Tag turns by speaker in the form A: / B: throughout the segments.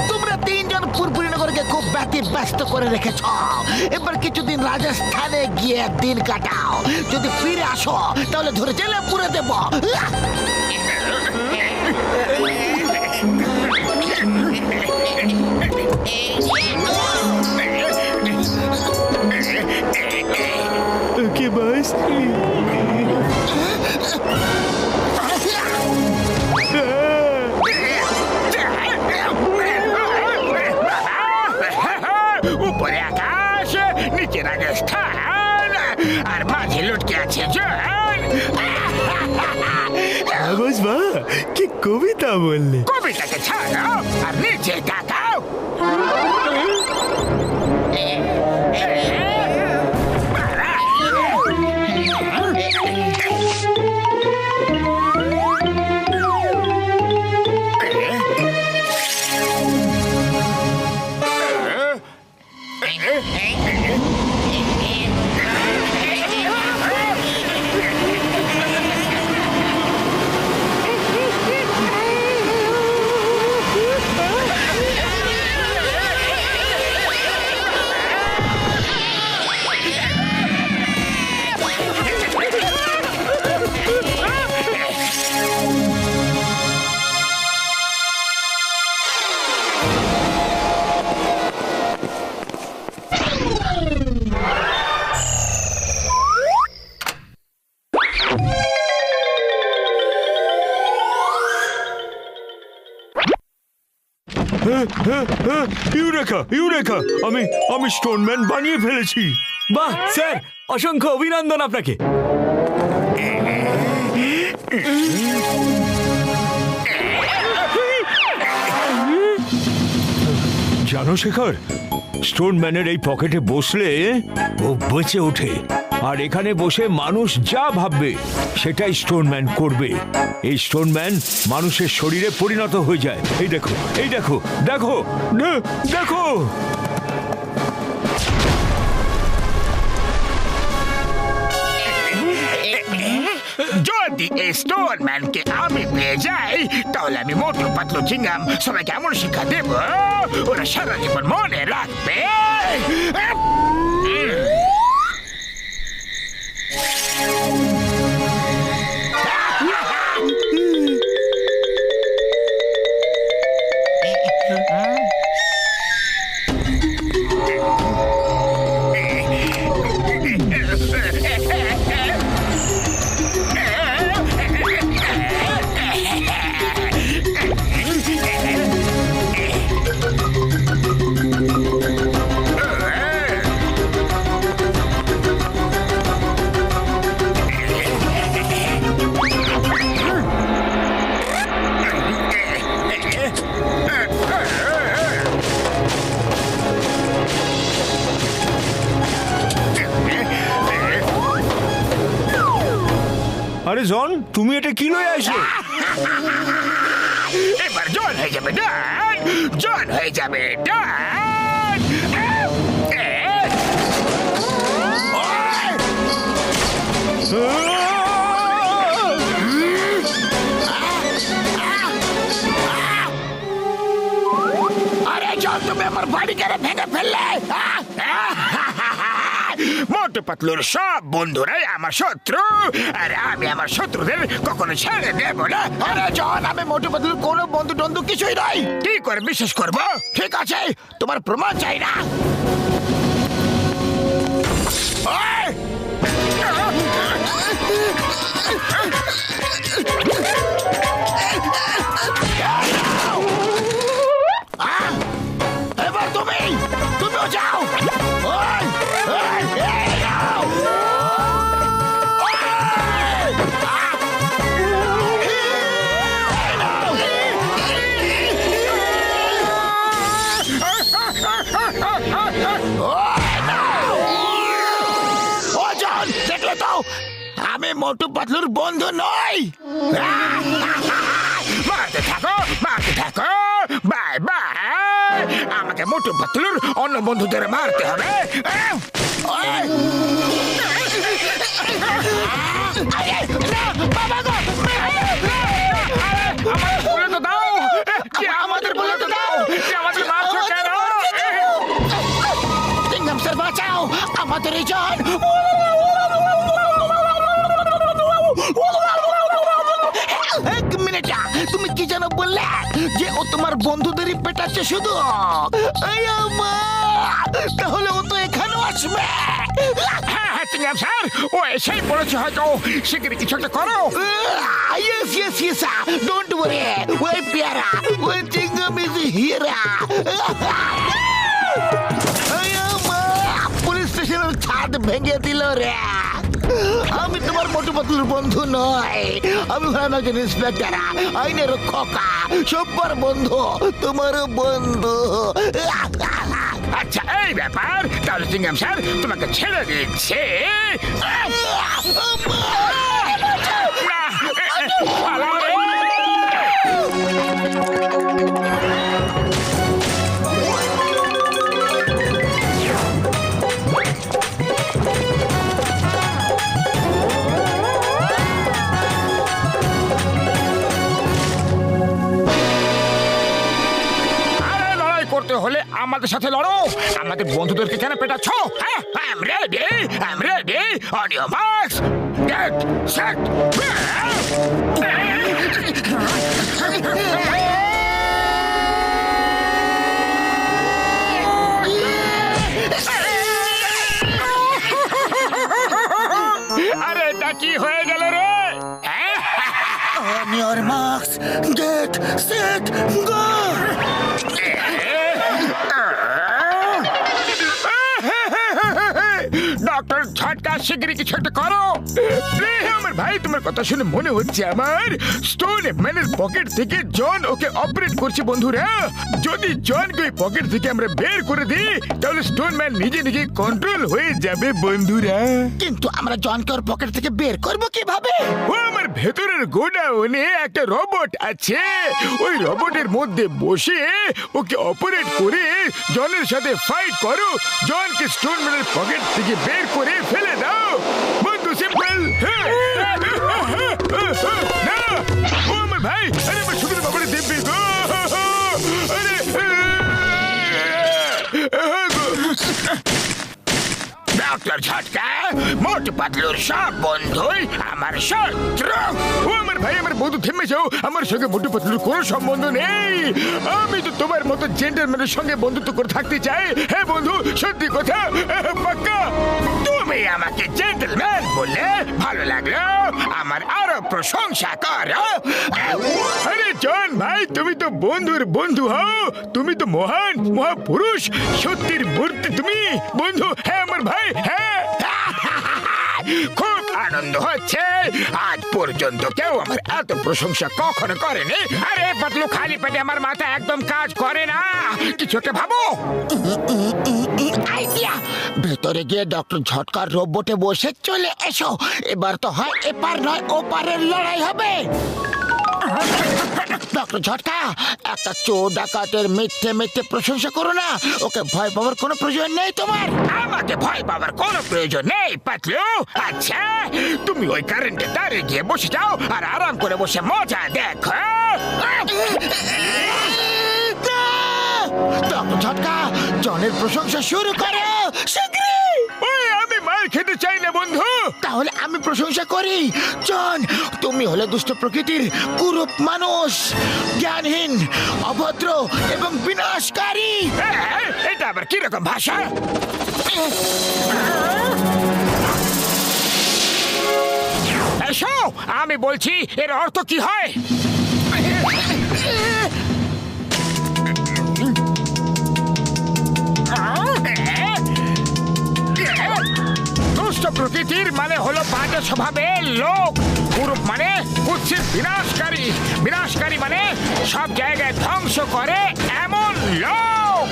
A: তোমরা তিনজন পুরপুরিনগরকে খুব ব্যস্ত করে রেখেছ। এবার কিছুদিন রাজস্থানে গিয়ে দিন কাটাও। যদি ফিরে আসো তাহলে ধরে জেলে পুরে দেব।
B: ওকে বস।
C: উপরে আকাশ, নিচে রাজস্থান, আর মাঝে লুটকে আছে জল।
B: বস বাহ, কি কবিতা বললে!
C: কবিতাকে ছাড়ো আর নিচে তাকাও।
B: Eureka, eureka! আমি স্টোনম্যান বানিয়ে ফেলেছি।
D: বাহ স্যার, অসংখ্য অভিনন্দন আপনাকে।
B: জানো শেখর, স্টোনম্যানের এই পকেটে বসলে ও বেঁচে ওঠে, আর এখানে বসে মানুষ যা ভাববে সেটাই স্টোনম্যান করবে। এই স্টোনম্যান মানুষের শরীরে পরিণত হয়ে যায়। এই দেখো, এই দেখো, দেখো, দেখো!
C: যদি এই স্টোনম্যানকে আমি পেয়ে যাই তাহলে আমি মোটু পাতলু চিংগাম সবাইকে এমন শিক্ষা দেব ওরা সারা জীবন মনে রাখবে।
B: আরে জন, তুমি এটা কি লয়ে আসো?
C: এবার জল হয়ে যাবে ডান, জল হয়ে যাবে ডান। আরে জল, তুমি আমার বাড়ি কেড়ে ভেঙে ফেললে। মোটু পাতলুর সব বন্ধুরাই আমার শত্রু, আর আমি আমার শত্রুদের কখনো ছেড়ে দেব না।
A: আরে জন, আমি মোটু পাতলুর কোনো বন্ধু টন্ধু কিছুই নাই।
C: কি করে বিশ্বাস করবো?
A: ঠিক আছে, তোমার প্রমাণ চাই না।
C: এবার তুমিও যাও।
A: দেখলে তো, আমি মোটু পাতলুর বন্ধু নই।
C: মারতে থাকো, মারতে থাকো, বাই বাই। আমাকে মোটু পাতলুর অন্য বন্ধুদের মারতে হবে।
A: আরে, না, বাবা গো!
C: আমাদের বলে তো দাও যে আমাদের বলে তো দাও যে আমাদের মারছো কেন?
A: সিংহাম স্যার বাঁচাও আমাদের এই জন! এক মিনিট, তুমি কি যেন বললে যে ও তোমার বন্ধুদেরই পেটাচ্ছে শুধু? এই মা! তাহলে ও তো এখানেও আসবে।
C: হ্যাঁ হ্যাঁ চিংগাম স্যার, ও এসেই পড়েছে হয়তো। শিগগিরই কিছু একটা করো।
A: Yes, yes, yes, don't worry. ওই পেয়ারা, ওই চিংগাম ইজ হিরা। পুলিশ স্টেশনের ছাদ ভেঙে দিল রে। আমি তোমার মোটু পাতলুর বন্ধু নয়, আমি হলাম একজন ইন্সপেক্টর, আইনের খোকা, সব্বার বন্ধু, তোমারও বন্ধু।
C: আচ্ছা এই ব্যাপার, তাহলে চিংগাম স্যার তোমাকে ছেড়ে দিচ্ছে। করতে হলে আমাদের সাথে লড়ো। আমাদের বন্ধুদেরকে কেন পেটাচ্ছ? হ্যাঁ, I'm ready, I'm ready. On your marks, get set. আরে এটা কি হয়ে গেল রে?
A: On your marks, get set, go!
C: Doctor ঝটকা, শিগগিরই কিছু একটা করো। আমার ভাই, তোমার কথা শুনে মনে হচ্ছে আমার স্টোন ম্যানের পকেট থেকে জন ওকে অপারেট করছে বন্ধুরা। যদি জনকে ওই পকেট থেকে আমরা বের করে দিই তাহলে স্টোন ম্যান নিজে নিজে কন্ট্রোল হয়ে যাবে বন্ধুরা।
A: কিন্তু আমরা জনকে ওর পকেট থেকে বের করবো কিভাবে?
C: ও আমার ভেতরের গোডাউনে একটা রোবট আছে, ওই রোবটের মধ্যে বসে ওকে অপারেট করে জনের সাথে ফাইট করো। জনকে স্টোন ম্যানের পকেট থেকে বের করে ফেলে দাও বন্ধু, সিম্পল। না ও আমার ভাই, আরে আমার শুধু বাবারে দেবী গো। আরে ডক্টর ঝটকা, মোটু পাতলুর সব বন্ধুই আমার শত্রু। ও আমার ভাই, আমার বন্ধু থেমে যাও, আমার সঙ্গে মোটু পাতলুর কোনো সম্বন্ধ নেই। আমি তো তোমার মতো জেন্টলম্যানের সঙ্গে বন্ধুত্ব করে থাকতে চাই। হ্যাঁ বন্ধু, সত্যি কথা, পাক্কা। তুমি আমাকে জেন্টলম্যান বললে ভালো লাগলো, আমার আরো প্রশংসা করো। আরে জন ভাই, তুমি তো বন্ধুর বন্ধু হও, তুমি তো মহান মহাপুরুষ, সত্যির মূর্তি তুমি বন্ধু। হ্যাঁ আমার ভাই, হ্যাঁ। খুব আনন্দ হচ্ছে, আজ পর্যন্ত কেউ আমার এত প্রশংসা কখনো করেনি। আরে পাতলু, খালি পেটে আমার মাথা একদম কাজ করে না, কিছু একটা ভাবো।
A: আইডিয়া! ভেতরে গিয়ে ডক্টর ঝটকার রোবটে বসে চলে এসো। এবার তো হয় এপার নয় ওপারের লড়াই হবে। ডক্টর ঝটকা, একটা চোর ডাকাতের মিথ্যে মিথ্যে প্রশংসা করো না। ওকে ভয় পাওয়ার কোনো প্রয়োজন নেই তোমার।
C: আমাকে ভয় পাওয়ার কোনো প্রয়োজন নেই পাতলু। আচ্ছা, তুমি ওই কারেন্টে দাঁড়িয়ে গিয়ে বসে যাও আর আরাম করে বসে মজা দেখো।
A: ডক্টর ঝটকা, জনের প্রশংসা শুরু করো শীঘ্রই।
C: ওই আমি মার খেতে চাই না বন্ধু।
A: তাহলে আমি প্রশংসা করি। জন, তুমি হলে দুষ্ট প্রকৃতির কুরূপ মানুষ, জ্ঞানহীন, অভদ্র এবং বিনাশকারী।
C: এটা আবার কিরকম ভাষা? এসো, আমি বলছি এর অর্থ কি হয়। দুষ্ট প্রকৃতির মানে হলো বাজে স্বভাবের লোক, কুরূপ মানে কুৎসিত বিনাশকারী, বিনাশকারী মানে সব জায়গায় ধ্বংস করে এমন লোক।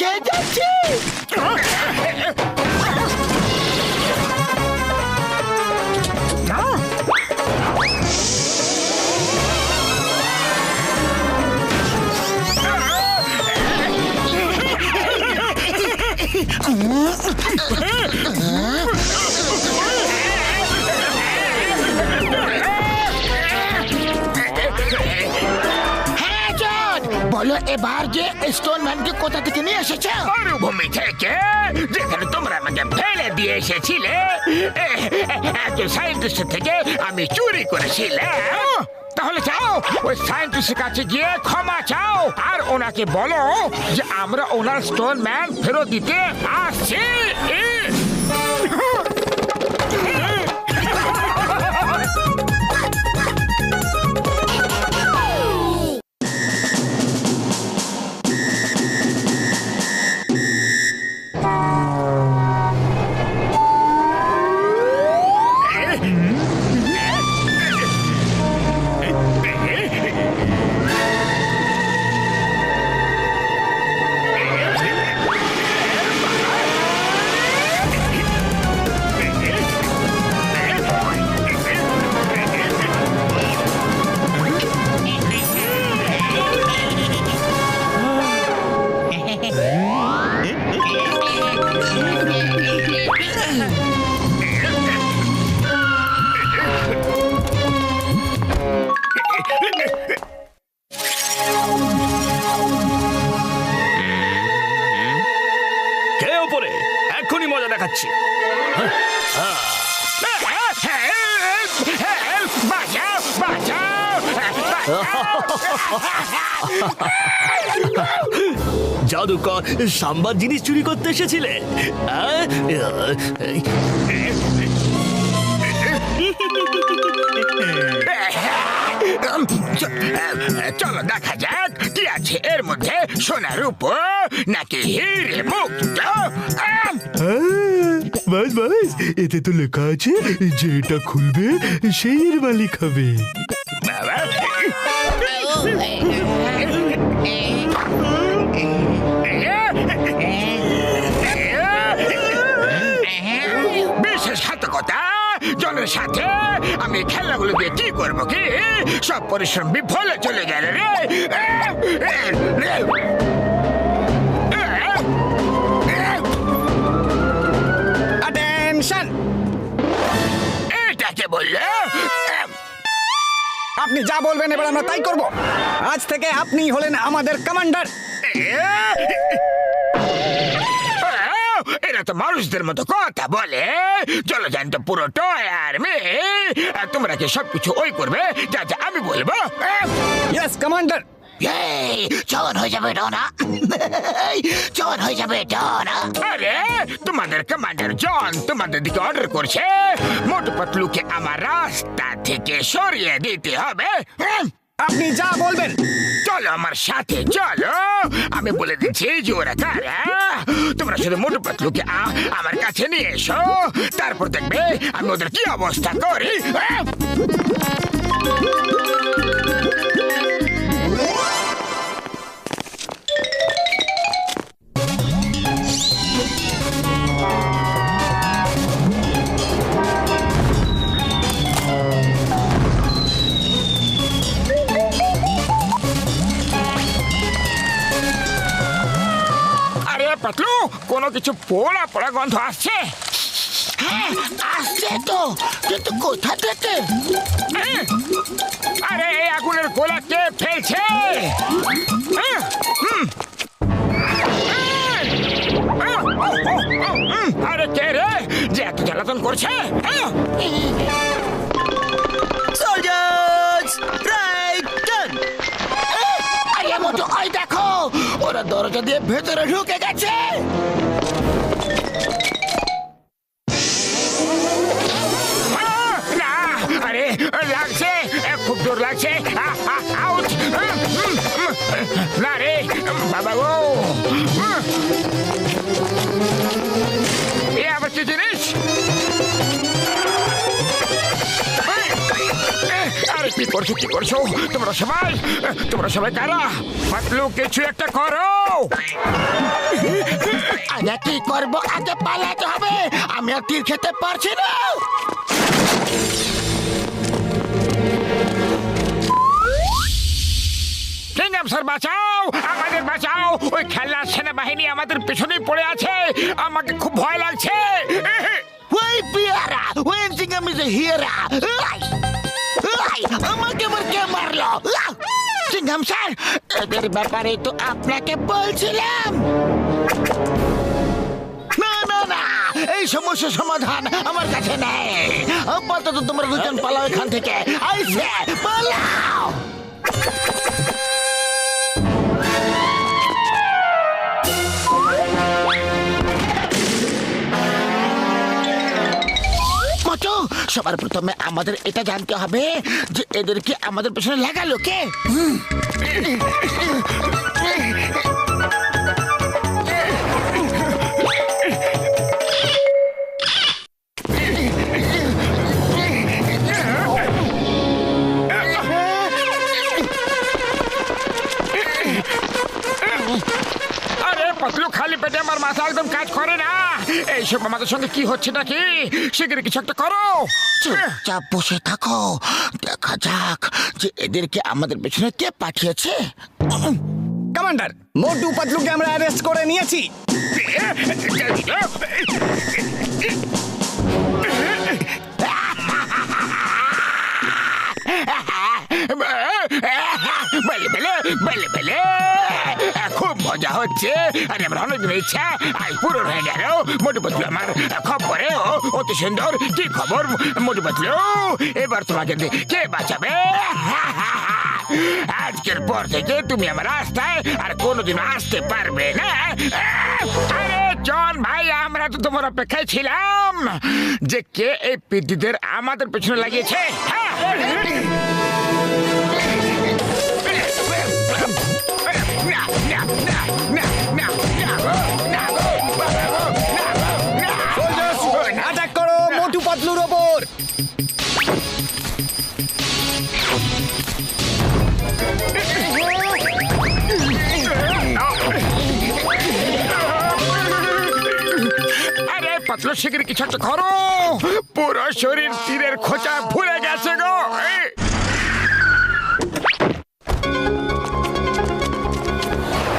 A: খেয়ে যাচ্ছি। হ্যাঁ জন, বলো এবার যে স্টোন ম্যানকে কোথা থেকে নিয়ে এসেছো?
C: মরুভূমি থেকে, যেখানে তোমরা আমাকে ফেলে দিয়ে এসেছিলে। একজন সায়েন্টিস্ট থেকে আমি চুরি করেছিলাম। তাহলে যাও ওই সায়েন্টিস্টের কাছে গিয়ে ক্ষমা চাও, আর ওনাকে বলো যে আমরা ওনার স্টোন ম্যান ফেরত দিতে আসছি।
D: কে ওপরে? এক্ষুনি মজা দেখাচ্ছি।
C: বাঁচাও, বাঁচাও!
D: জাদুকর সাম্বার জিনিস চুরি করতে এসেছিলে?
C: চলো দেখা যাক কি আছে এর মধ্যে, সোনার উপর নাকি হিরে মুক্ত।
E: বাস বাস, এতে তো লেখা আছে যে এটা খুলবে সেই এর মালিক হবে।
C: বাবা, বিশ্বাসঘাতকতা জনের সাথে আমি খেলাগুলো দিয়ে কি করবো? কি সব পরিশ্রম বিফলে চলে গেল রে।
F: অ্যাটেনশন!
C: এটাকে বললো
F: আপনি যা বলবেন এবার আমরা তাই করব। আজ থেকে আপনি হলেন আমাদের কমান্ডার।
C: এরা তো মানুষদের মতো কথা বলে। চলো জানতো পুরো টয় আর মেয়ে, তোমরা কি সবকিছু ওই করবে যা যা আমি বলবো?
F: Yes commander.
A: জন হয়ে যাবে ডনা, জন হয়ে যাবে ডনা।
C: আরে তোমাদের কমান্ডার জন তোমাদের দিকে অর্ডার করছে মোটু পাতলুকে আমার রাস্তা থেকে সরিয়ে দিতে হবে।
F: আপনি যা বলবেন।
C: চলো আমার সাথে চলো, আমি বলে দিচ্ছি যে ওরা কারা। তোমরা শুধু মোটু পাতলুকে আমার কাছে নিয়ে এসো, তারপর দেখবে আমি ওদের কি অবস্থা করি। পাতলু, কোনো কিছু পোড়া পোড়া গন্ধ আসছে।
A: হ্যাঁ আসছে তো, কিন্তু কোথা থেকে?
C: আরে এই আগুনের গোলা কে ফেলছে? আরে কে রে যে এত জ্বালাতন করছে?
A: আরে মোটু, ওই দেখো, ওরা দরজা দিয়ে ভেতরে ঢুকে গেছে।
C: না, আরে লাগছে, খুব জোর লাগছে। আউট! না রে বাবা গো, এ আবার কি জিনিস? আরে কি করছো তোমরা সবাই কারা? পাতলু কিছু একটা করো।
A: আগে কি করবো? আগে পালাতে হবে। আমি আর তীর খেতে পারছি না।
C: কিংডম স্যার বাঁচাও, আমাদের বাঁচাও। ওই খেলার সেনাবাহিনী আমাদের পেছনেই পড়ে আছে। আমাকে খুব ভয় লাগছে।
A: ওই পিয়ারা, ওই সিংহাম ইজ হিয়ারা। আমাকে আবার কে মারলো? সিংহাম স্যার, এদের ব্যাপারে তো আপনাকে বলছিলাম। না না না, এই সমস্যার সমাধান আমার কাছে নেই। আপাতত তোমরা দুজন পালাও এখান থেকে। আইসে পালাও। মোটু, সবার প্রথমে আমাদের এটা জানতে হবে যে এদেরকে আমাদের পেছনে লাগালো কে?
C: আরে পাতলু, খালি পেটে আমার মাথা একদম কাজ করে না। এইসব আমাদের সঙ্গে কি হচ্ছে নাকি? শিগগিরই কিছু একটা করো।
A: চুপচাপ বসে থাকো, দেখা যাক যে এদেরকে আমাদের পেছনে কে পাঠিয়েছে।
F: কমান্ডার, মোটু পাতলুকে আমরা অ্যারেস্ট করে নিয়েছি।
C: বেলে খুব মজা হচ্ছে। আরে আমার অনেকদিন ইচ্ছা আজ পূরণ হয়ে গেল। মোটু পাতলু আমার খবরে অতি সুন্দর। কি খবর মোটু পাতলু? এবার তোমাকে কে বাঁচাবে? আজকের পর থেকে তুমি আমার রাস্তায় আর কোনোদিন আসতে পারবে না। আরে জন ভাই, আমরা তো তোমার অপেক্ষায় ছিলাম যে কে এই পিদ্দিদের আমাদের পেছনে লাগিয়েছে।
F: অ্যাটাক করো মোটু পাতলুর ওপর।
C: আরে পাতলু, শিগগির কিছু একটা করো। পুরো শরীর তীরের খোঁচা ভুলে গেছে গো।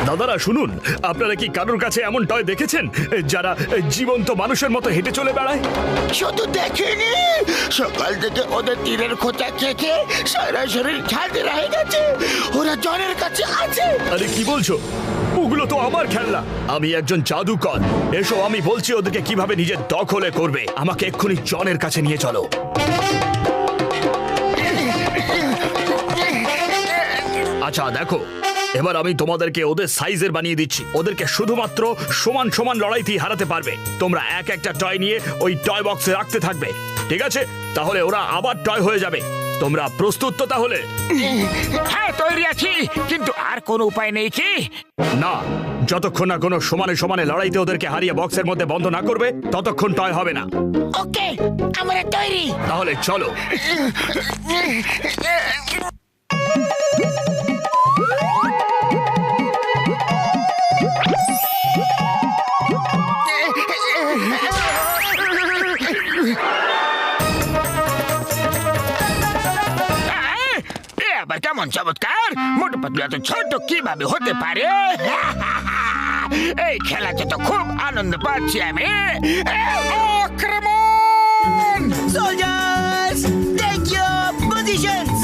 D: দাদারা শুনুন, আপনারা কি কারোর কাছে এমন টয় দেখেছেন যারা জীবন্ত মানুষের মতো হেঁটে চলে বেড়ায়?
A: শুধু দেখিনি, সকাল থেকে ওদের তীরের খোঁচা খেয়ে সারা শরীর ঝাঁঝরা হয়ে গেছে। ওরা জনের কাছে আছে।
D: আরে কি বলছো? ওগুলো তো আমার খেলনা। আমি একজন জাদুকর। এসো, আমি বলছি ওদেরকে কিভাবে নিজের দখলে করবে। আমাকে এক্ষুনি জনের কাছে নিয়ে চলো। আচ্ছা দেখো, এবার আমি তোমাদেরকে ওদের সাইজের বানিয়ে দিচ্ছি। ওদেরকে শুধুমাত্র সমান সমান লড়াইতেই হারাতে পারবে। তোমরা এক একটা টয় নিয়ে ওই টয় বক্সে রাখতে থাকবে, ঠিক আছে? তাহলে ওরা আবার টয় হয়ে যাবে। তোমরা প্রস্তুত তো তাহলে?
C: হ্যাঁ, তৈরি আছি। কিন্তু আর কোনো উপায় নেই কি?
D: না, যতক্ষণ না কোনো সমানে সমানে লড়াইতে ওদেরকে হারিয়ে বক্সের মধ্যে বন্ধ না করবে, ততক্ষণ টয় হবে না।
A: ওকে, আমরা তৈরি।
D: তাহলে চলো।
C: আবার কেমন চমৎকার! মোটু পাতলু এত ছোট কিভাবে হতে পারে? এই খেলাতে তো খুব আনন্দ পাচ্ছি আমি। আক্রমণ!
G: Soldiers, take your positions!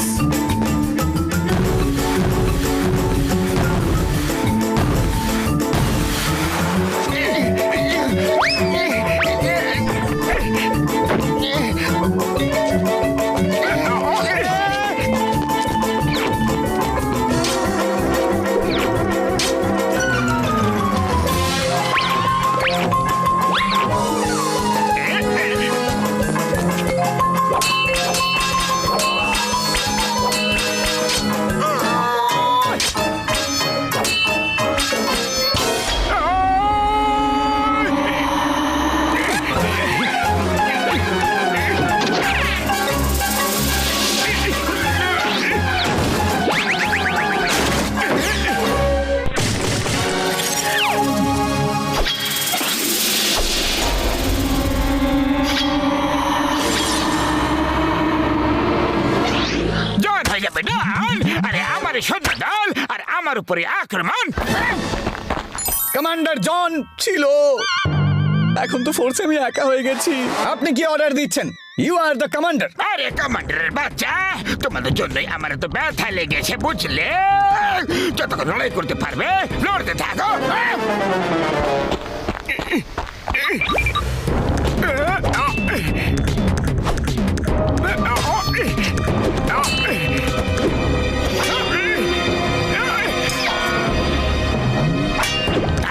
C: নিবেদন, আরে আমার সৈন্য দল আর আমার উপরে আক্রমণ।
F: কমান্ডার জন ছিল, এখন তো ফোর্সে আমি একা হয়ে গেছি। আপনি কি অর্ডার দিচ্ছেন? You are the commander.
C: আরে কমান্ডারের বাচ্চা, তোমাদের জন্যই আমার তো ব্যথা লেগেছে, বুঝলে? যতক্ষণ লড়াই করতে পারবে লড়তে থাকো।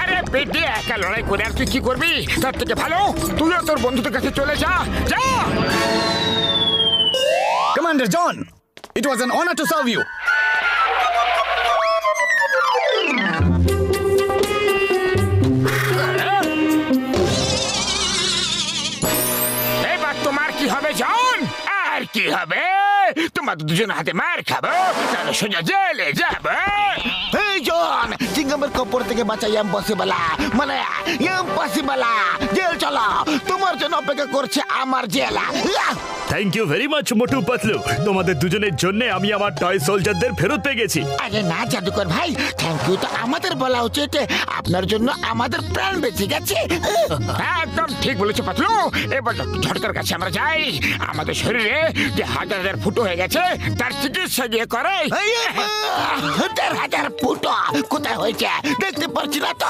C: আরে পেটে একা লড়াই করে আর তুই কি করবি? তার থেকে ভালো তুইও তোর বন্ধুদের কাছে চলে যা, যা।
F: Commander John, it was an honour to serve you.
C: এবার তোমার কি হবে জন? আর কি হবে? তোমার দুজন হাতে মার খাবো, তাহলে সোজা জেলে যাবে।
A: এই জন, চিংগামের কপর থেকে বাঁচা ইম্পসিবল, মানে ইম্পসিবল। জেল চলো, তোমার জন্য অপেক্ষা করছে আমার jail.
D: Thank you very much Motu Patlu, তোমাদের দুজনের জন্য আমি আমার টয় সোলজারদের ফেরত পেয়ে গেছি।
A: আরে না জাদুকর ভাই, থ্যাংক ইউ তো আমাদের বলা উচিত। আপনার জন্য আমাদের প্রাণ বেঁচে গেছে।
C: একদম ঠিক বলেছো পাতলু। এবার ঝটকার কাছে আমরা যাই, আমাদের শরীরে যে হাজার হাজার ফুটো হয়ে গেছে তার চিকিৎসা গিয়ে করে।
A: 1000 ফুটো কোথায় হয়েছে দেখতে পাচ্ছি না তো।